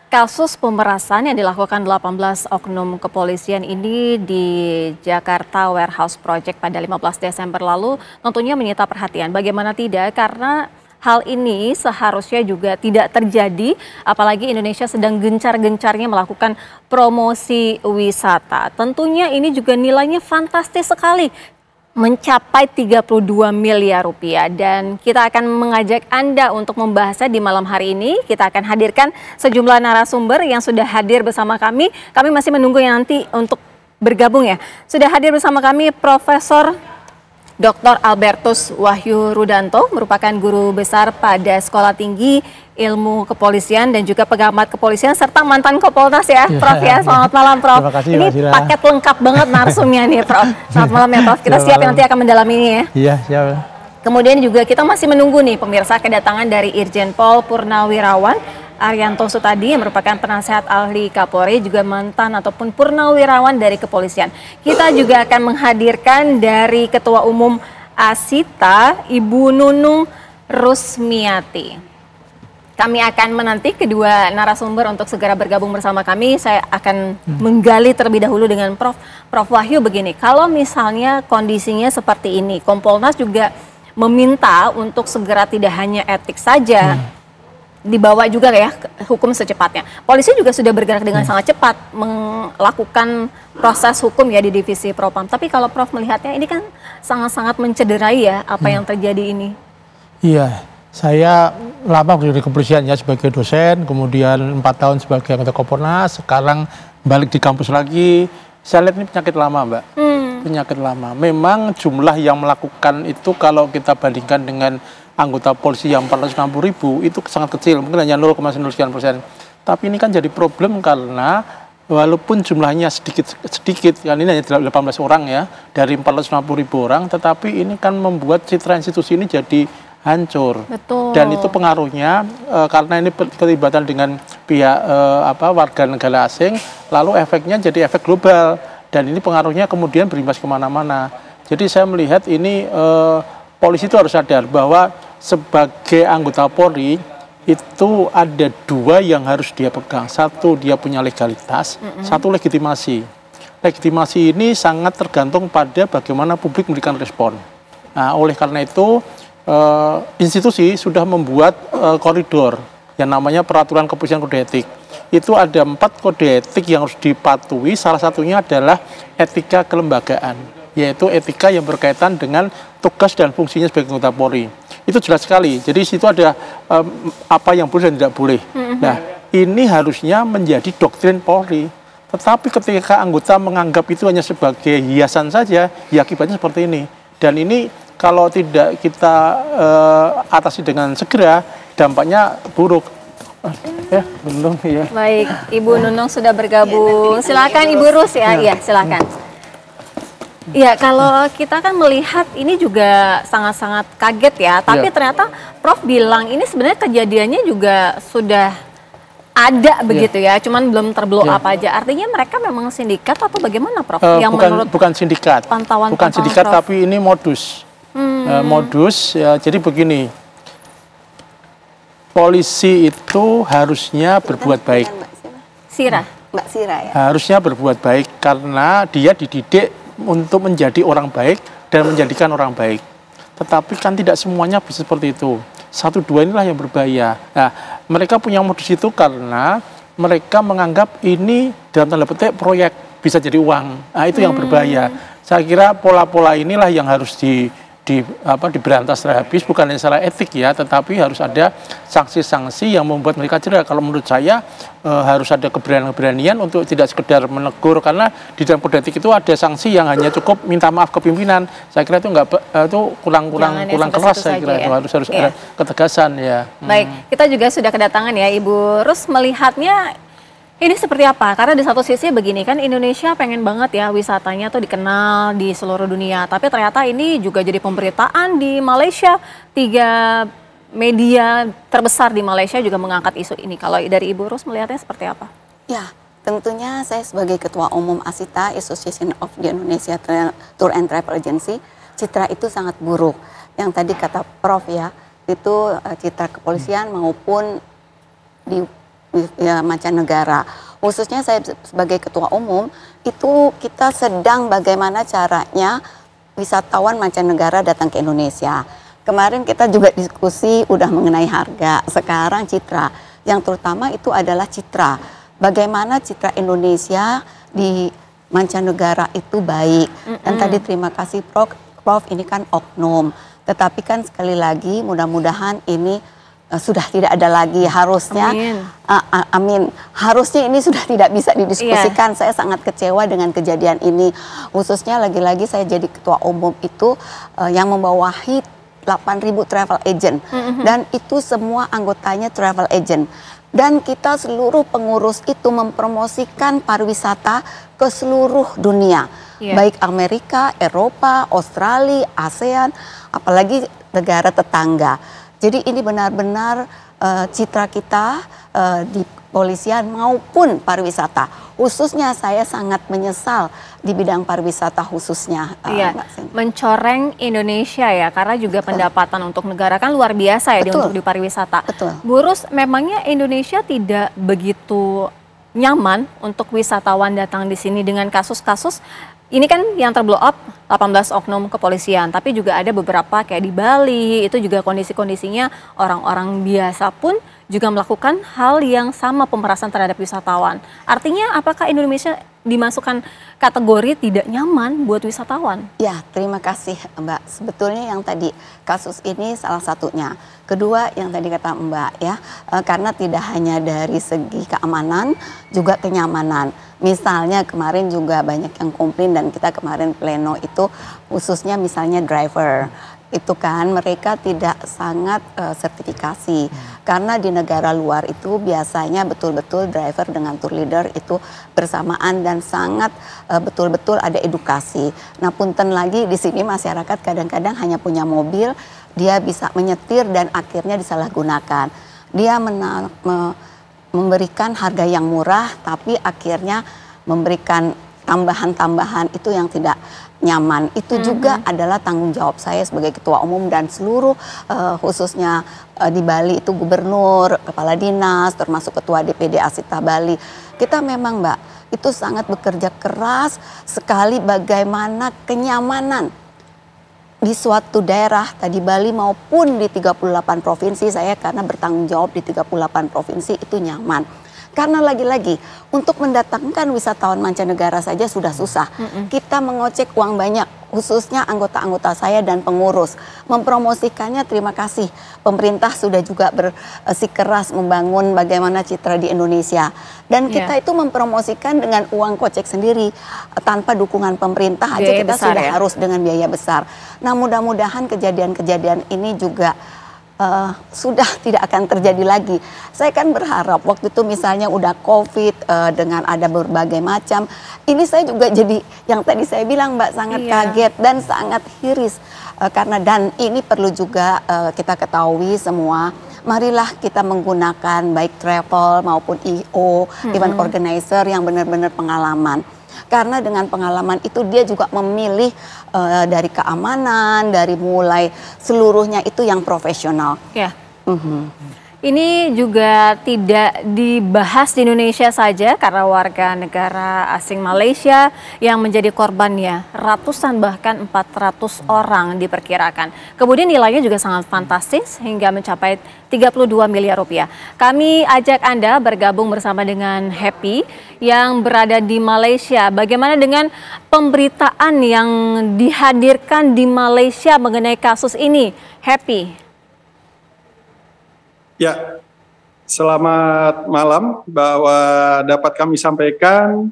Kasus pemerasan yang dilakukan 18 oknum kepolisian ini di Jakarta Warehouse Project pada 15 Desember lalu tentunya menyita perhatian. Bagaimana tidak, karena hal ini seharusnya juga tidak terjadi, apalagi Indonesia sedang gencar-gencarnya melakukan promosi wisata. Tentunya ini juga nilainya fantastis sekali, mencapai 32 miliar rupiah, dan kita akan mengajak Anda untuk membahasnya di malam hari ini. Kita akan hadirkan sejumlah narasumber yang sudah hadir bersama kami. Kami masih menunggu yang nanti untuk bergabung ya. Sudah hadir bersama kami Profesor Dr. Albertus Wahyu Rudanto, merupakan guru besar pada Sekolah Tinggi Ilmu Kepolisian dan juga pengamat kepolisian serta mantan Kompolnas ya, Prof ya. Selamat malam, Prof. Terima kasih, ini paket lengkap banget narsumnya nih, Prof. Selamat malam ya, Prof. Kita siap nanti akan mendalami ini ya. Iya, siap. Kemudian juga kita masih menunggu nih pemirsa kedatangan dari Irjen Pol Purnawirawan Arianto Sutadi yang merupakan penasehat ahli Kapolri, juga mantan ataupun purnawirawan dari kepolisian. Kita juga akan menghadirkan dari Ketua Umum Asita, Ibu Nunung Rusmiati. Kami akan menanti kedua narasumber untuk segera bergabung bersama kami. Saya akan menggali terlebih dahulu dengan Prof Wahyu begini. Kalau misalnya kondisinya seperti ini, Kompolnas juga meminta untuk segera tidak hanya etik saja, dibawa juga ya hukum secepatnya. Polisi juga sudah bergerak dengan sangat cepat melakukan proses hukum ya di divisi Propam. Tapi kalau Prof melihatnya ini kan sangat-sangat mencederai ya apa yang terjadi ini. Iya, saya lama di kepolisian ya sebagai dosen, kemudian 4 tahun sebagai anggota Kompolnas, sekarang balik di kampus lagi. Saya lihat ini penyakit lama, Mbak. Penyakit lama. Memang jumlah yang melakukan itu kalau kita bandingkan dengan anggota polisi yang 460.000 itu sangat kecil, mungkin hanya 0,9%. Tapi ini kan jadi problem karena walaupun jumlahnya sedikit, kan ini hanya 18 orang ya dari 460.000 orang, tetapi ini kan membuat citra institusi ini jadi hancur. Betul. Dan itu pengaruhnya karena ini keterlibatan dengan pihak warga negara asing, lalu efeknya jadi efek global dan ini pengaruhnya kemudian berimbas kemana-mana. Jadi saya melihat ini polisi itu harus sadar bahwa sebagai anggota Polri itu ada dua yang harus dia pegang. Satu, dia punya legalitas, satu legitimasi. Legitimasi ini sangat tergantung pada bagaimana publik memberikan respon. Nah, oleh karena itu institusi sudah membuat koridor yang namanya peraturan kepolisian kode etik. Itu ada 4 kode etik yang harus dipatuhi, salah satunya adalah etika kelembagaan, yaitu etika yang berkaitan dengan tugas dan fungsinya sebagai anggota Polri. Itu jelas sekali. Jadi situ ada apa yang boleh dan tidak boleh. Nah, ini harusnya menjadi doktrin Polri. Tetapi ketika anggota menganggap itu hanya sebagai hiasan saja, ya akibatnya seperti ini. Dan ini kalau tidak kita atasi dengan segera, dampaknya buruk. Belum ya. Baik, Ibu Nunung sudah bergabung. Silakan Ibu Rus ya. Iya, silakan. Ya, kalau kita kan melihat ini juga sangat-sangat kaget ya, tapi ternyata Prof bilang ini sebenarnya kejadiannya juga sudah ada begitu ya, cuman belum terblow up aja. Artinya mereka memang sindikat atau bagaimana, Prof? Yang bukan sindikat, pantauan bukan sindikat, Prof, tapi ini modus. Modus ya, jadi begini, polisi itu harusnya berbuat baik. Mbak Sira ya? Harusnya berbuat baik karena dia dididik untuk menjadi orang baik dan menjadikan orang baik. Tetapi kan tidak semuanya bisa seperti itu. 1, 2 inilah yang berbahaya. Nah, mereka punya modus itu karena mereka menganggap ini dalam tanda petik proyek bisa jadi uang. Nah, itu yang berbahaya. Saya kira pola-pola inilah yang harus diberantas secara habis, bukan hanya secara etik ya, tetapi harus ada sanksi-sanksi yang membuat mereka jerah. Kalau menurut saya harus ada keberanian untuk tidak sekedar menegur, karena di dalam kode etik itu ada sanksi yang hanya cukup minta maaf ke pimpinan. Saya kira itu itu kurang keras. Saya kira itu harus ada ketegasan ya. Baik, kita juga sudah kedatangan ya Ibu Rus, melihatnya ini seperti apa? Karena di satu sisi begini kan, Indonesia pengen banget ya wisatanya tuh dikenal di seluruh dunia. Tapi ternyata ini juga jadi pemberitaan di Malaysia. 3 media terbesar di Malaysia juga mengangkat isu ini. Kalau dari Ibu Rus melihatnya seperti apa? Ya, tentunya saya sebagai Ketua Umum ASITA, Association of the Indonesia Tour and Travel Agency, citra itu sangat buruk. Yang tadi kata Prof ya, itu citra kepolisian maupun di ya, mancanegara. Khususnya saya sebagai ketua umum, itu kita sedang bagaimana caranya wisatawan mancanegara datang ke Indonesia. Kemarin kita juga diskusi udah mengenai harga, sekarang citra. Yang terutama itu adalah citra. Bagaimana citra Indonesia di mancanegara itu baik. Dan tadi terima kasih Prof, ini kan oknum. Tetapi kan sekali lagi mudah-mudahan ini sudah tidak ada lagi, harusnya amin. Harusnya ini sudah tidak bisa didiskusikan. Saya sangat kecewa dengan kejadian ini, khususnya lagi-lagi saya jadi ketua umum itu yang membawahi 8.000 travel agent dan itu semua anggotanya travel agent, dan kita seluruh pengurus itu mempromosikan pariwisata ke seluruh dunia, baik Amerika, Eropa, Australia, ASEAN, apalagi negara tetangga. Jadi ini benar-benar citra kita di kepolisian maupun pariwisata. Khususnya saya sangat menyesal di bidang pariwisata khususnya. Mencoreng Indonesia ya, karena juga pendapatan untuk negara kan luar biasa ya untuk di pariwisata. Bu Rus, memangnya Indonesia tidak begitu nyaman untuk wisatawan datang di sini dengan kasus-kasus ini kan yang terblow up 18 oknum kepolisian, tapi juga ada beberapa kayak di Bali, itu juga kondisi-kondisinya orang-orang biasa pun juga melakukan hal yang sama, pemerasan terhadap wisatawan. Artinya apakah Indonesia dimasukkan kategori tidak nyaman buat wisatawan? Ya, terima kasih Mbak. Sebetulnya yang tadi kasus ini salah satunya. Kedua yang tadi kata Mbak ya, karena tidak hanya dari segi keamanan, juga kenyamanan. Misalnya kemarin juga banyak yang komplain dan kita kemarin pleno itu khususnya misalnya driver. Itu kan mereka tidak sangat sertifikasi. Karena di negara luar itu biasanya betul-betul driver dengan tour leader itu bersamaan dan sangat betul-betul ada edukasi. Nah punten lagi di sini masyarakat kadang-kadang hanya punya mobil, dia bisa menyetir dan akhirnya disalahgunakan. Dia memberikan harga yang murah tapi akhirnya memberikan tambahan-tambahan itu yang tidak nyaman. Itu juga adalah tanggung jawab saya sebagai ketua umum dan seluruh khususnya di Bali itu gubernur, kepala dinas, termasuk ketua DPD Asita Bali. Kita memang Mbak itu sangat bekerja keras sekali bagaimana kenyamanan di suatu daerah, tadi Bali maupun di 38 provinsi, saya karena bertanggung jawab di 38 provinsi itu nyaman. Karena lagi-lagi untuk mendatangkan wisatawan mancanegara saja sudah susah. Kita mengocek uang banyak, khususnya anggota-anggota saya dan pengurus. Mempromosikannya terima kasih. Pemerintah sudah juga bersikeras membangun bagaimana citra di Indonesia. Dan kita itu mempromosikan dengan uang kocek sendiri. Tanpa dukungan pemerintah aja kita sudah harus dengan biaya besar. Nah mudah-mudahan kejadian-kejadian ini juga sudah tidak akan terjadi lagi. Saya kan berharap waktu itu misalnya udah COVID dengan ada berbagai macam. Ini saya juga jadi yang tadi saya bilang Mbak sangat kaget dan sangat hiris. Karena dan ini perlu juga kita ketahui semua. Marilah kita menggunakan baik travel maupun EO, event organizer yang benar-benar pengalaman. Karena dengan pengalaman itu dia juga memilih dari keamanan, dari mulai seluruhnya itu yang profesional. Ya. Ini juga tidak dibahas di Indonesia saja karena warga negara asing Malaysia yang menjadi korbannya ratusan bahkan 400 orang diperkirakan. Kemudian nilainya juga sangat fantastis hingga mencapai 32 miliar rupiah. Kami ajak Anda bergabung bersama dengan Happy yang berada di Malaysia. Bagaimana dengan pemberitaan yang dihadirkan di Malaysia mengenai kasus ini? Happy. Ya, selamat malam. Bahwa dapat kami sampaikan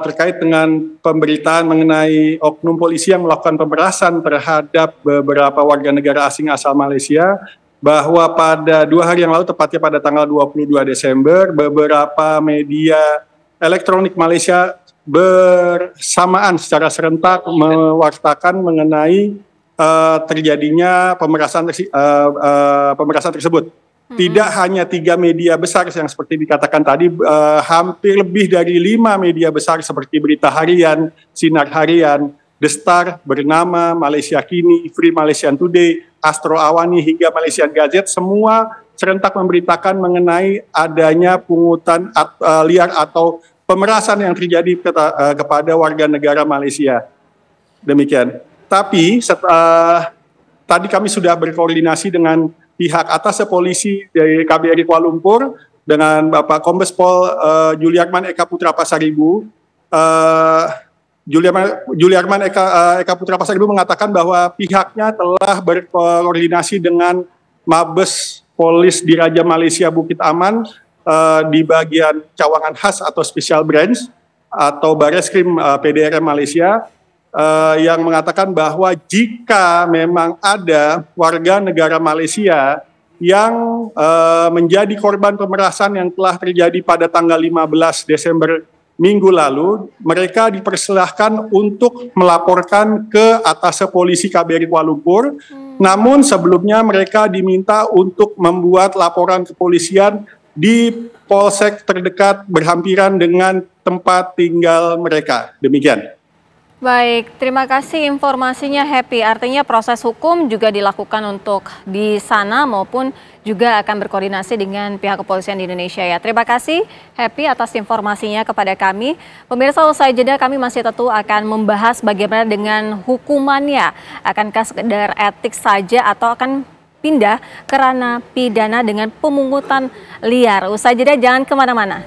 terkait dengan pemberitaan mengenai oknum polisi yang melakukan pemerasan terhadap beberapa warga negara asing asal Malaysia, bahwa pada 2 hari yang lalu, tepatnya pada tanggal 22 Desember, beberapa media elektronik Malaysia bersamaan secara serentak mewartakan mengenai terjadinya pemerasan tersebut. Tidak hanya 3 media besar yang seperti dikatakan tadi, hampir lebih dari 5 media besar seperti Berita Harian, Sinar Harian, The Star, Bernama, Malaysia Kini, Free Malaysian Today, Astro Awani hingga Malaysian Gazette, semua serentak memberitakan mengenai adanya pungutan liar atau pemerasan yang terjadi kepada warga negara Malaysia. Demikian. Tapi tadi kami sudah berkoordinasi dengan pihak atas polisi dari KBRI Kuala Lumpur dengan Bapak Kombes Pol Juliarman Eka Putra Pasaribu. Juliarman Eka Putra Pasaribu mengatakan bahwa pihaknya telah berkoordinasi dengan Mabes Polis Diraja Malaysia Bukit Aman di bagian cawangan khas atau Special Branch atau Bareskrim PDRM Malaysia yang mengatakan bahwa jika memang ada warga negara Malaysia yang menjadi korban pemerasan yang telah terjadi pada tanggal 15 Desember minggu lalu, mereka dipersilahkan untuk melaporkan ke atas polisi KBRI Kuala Lumpur. Namun sebelumnya mereka diminta untuk membuat laporan kepolisian di polsek terdekat berhampiran dengan tempat tinggal mereka. Demikian. Baik, terima kasih informasinya Happy. Artinya proses hukum juga dilakukan untuk di sana maupun juga akan berkoordinasi dengan pihak kepolisian di Indonesia ya. Terima kasih Happy atas informasinya kepada kami. Pemirsa, usai jeda kami masih tentu akan membahas bagaimana dengan hukumannya. Akankah sekedar etik saja atau akan pindah ke ranah pidana dengan pemungutan liar? Usai jeda jangan kemana-mana.